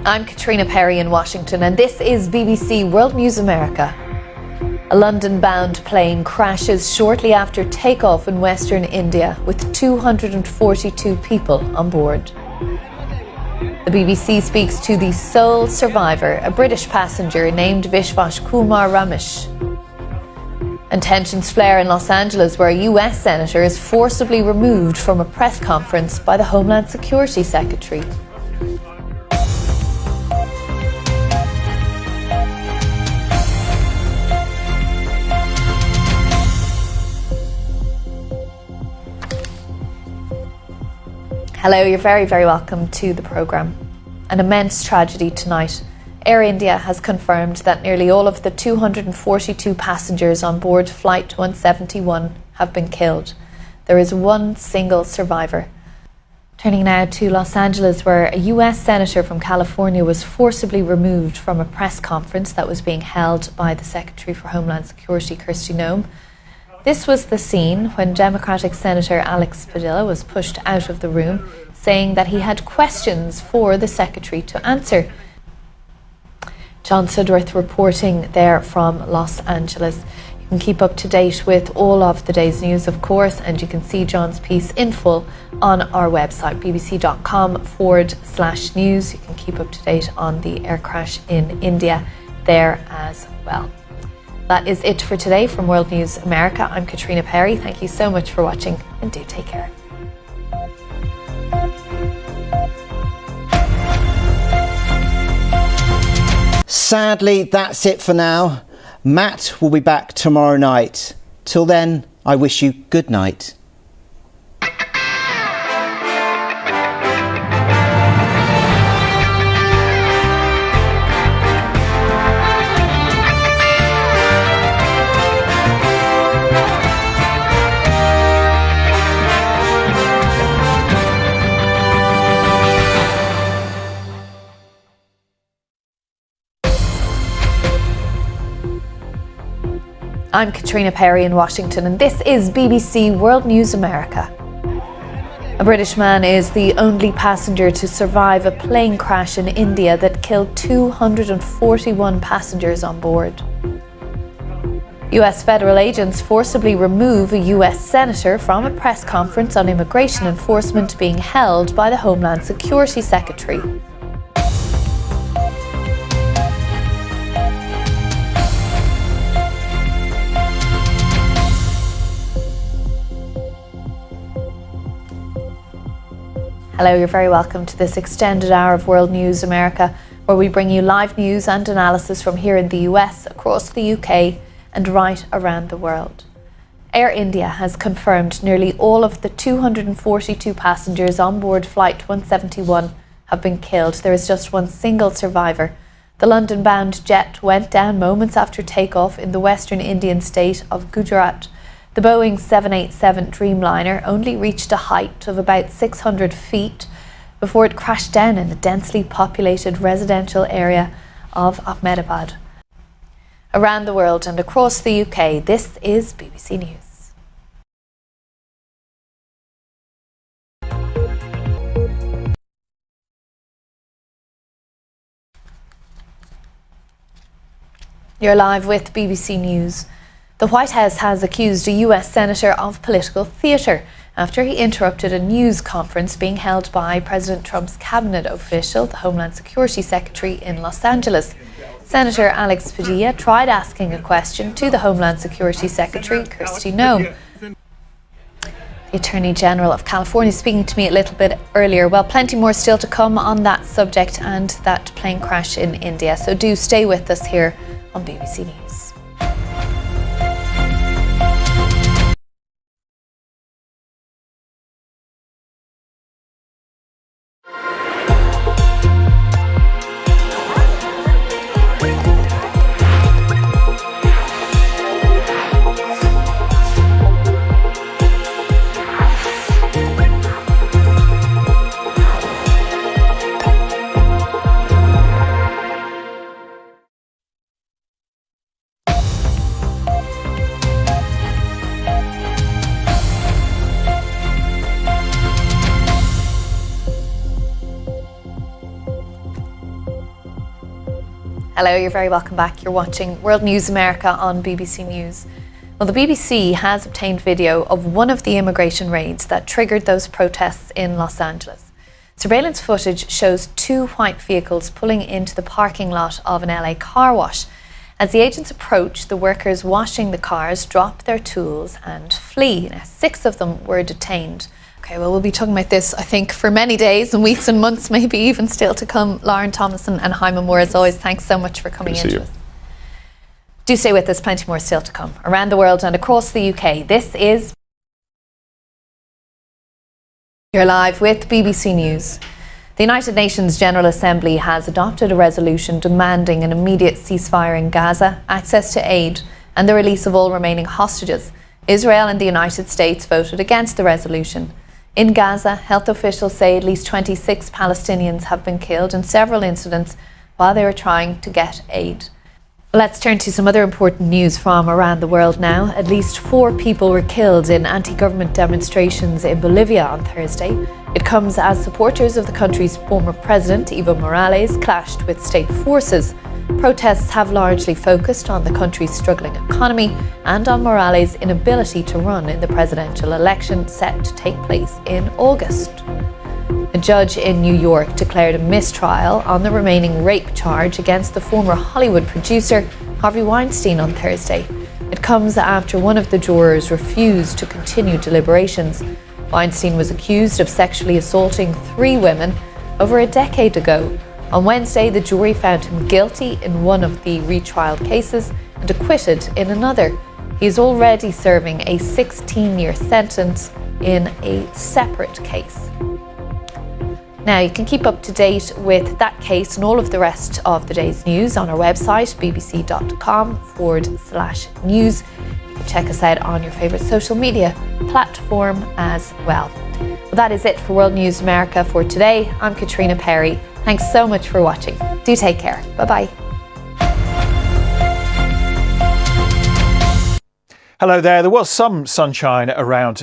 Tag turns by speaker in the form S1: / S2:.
S1: I'm Caitriona Perry in Washington, and this is BBC World News America. A London-bound plane crashes shortly after takeoff in western India with 242 people on board. The BBC speaks to the sole survivor, a British passenger named Vishwas Kumar Ramesh. And tensions flare in Los Angeles, where a US senator is forcibly removed from a press conference by the Homeland Security Secretary. Hello, you're very, very welcome to the programme. An immense tragedy tonight. Air India has confirmed that nearly all of the 242 passengers on board Flight 171 have been killed. There is one single survivor. Turning now to Los Angeles, where a US senator from California was forcibly removed from a press conference that was being held by the Secretary for Homeland Security, Caitriona. This was the scene when Democratic Senator Alex Padilla was pushed out of the room, saying that he had questions for the Secretary to answer. John Sudworth reporting there from Los Angeles. You can keep up to date with all of the day's news, of course, and you can see John's piece in full on our website, bbc.com/news. You can keep up to date on the air crash in India there as well. That is it for today from World News America. I'm Caitriona Perry. Thank you so much for watching, and do take care.
S2: Sadly, that's it for now. Matt will be back tomorrow night. Till then, I wish you good night.
S1: I'm Caitriona Perry in Washington, and this is BBC World News America. A British man is the only passenger to survive a plane crash in India that killed 241 passengers on board. US federal agents forcibly remove a US senator from a press conference on immigration enforcement being held by the Homeland Security Secretary. Hello, you're very welcome to this extended hour of World News America, where we bring you live news and analysis from here in the US, across the UK and right around the world. Air India has confirmed nearly all of the 242 passengers on board Flight 171 have been killed. There is just one single survivor. The London-bound jet went down moments after takeoff in the western Indian state of Gujarat. The Boeing 787 Dreamliner only reached a height of about 600 feet before it crashed down in the densely populated residential area of Ahmedabad. Around the world and across the UK, this is BBC News. You're live with BBC News. The White House has accused a US senator of political theatre after he interrupted a news conference being held by President Trump's cabinet official, the Homeland Security Secretary in Los Angeles. Senator Alex Padilla tried asking a question to the Homeland Security Secretary, Caitriona. The Attorney General of California speaking to me a little bit earlier. Well, plenty more still to come on that subject and that plane crash in India. So do stay with us here on BBC News. Hello, you're very welcome back. You're watching World News America on BBC News. Well, the BBC has obtained video of one of the immigration raids that triggered those protests in Los Angeles. Surveillance footage shows two white vehicles pulling into the parking lot of an LA car wash. As the agents approach, the workers washing the cars drop their tools and flee. Now, 6 of them were detained. Okay, well, we'll be talking about this, I think, for many days and weeks and months, maybe even still to come. Lauren Thomason and Jaime Moore, as always, thanks so much for coming in to us. Do stay with us, plenty more still to come. Around the world and across the UK, this is... You're live with BBC News. The United Nations General Assembly has adopted a resolution demanding an immediate ceasefire in Gaza, access to aid and the release of all remaining hostages. Israel and the United States voted against the resolution. In Gaza, health officials say at least 26 Palestinians have been killed in several incidents while they were trying to get aid. Let's turn to some other important news from around the world now. At least 4 people were killed in anti-government demonstrations in Bolivia on Thursday. It comes as supporters of the country's former president, Evo Morales, clashed with state forces. Protests have largely focused on the country's struggling economy and on Morales' inability to run in the presidential election set to take place in August. A judge in New York declared a mistrial on the remaining rape charge against the former Hollywood producer Harvey Weinstein on Thursday. It comes after one of the jurors refused to continue deliberations. Weinstein was accused of sexually assaulting 3 women over a decade ago. On Wednesday, the jury found him guilty in one of the retrialed cases and acquitted in another. He is already serving a 16-year sentence in a separate case. Now, you can keep up to date with that case and all of the rest of the day's news on our website, bbc.com/news. You can check us out on your favourite social media platform as well. Well, that is it for World News America for today. I'm Caitriona Perry. Thanks so much for watching. Do take care. Bye-bye.
S3: Hello there. There was some sunshine around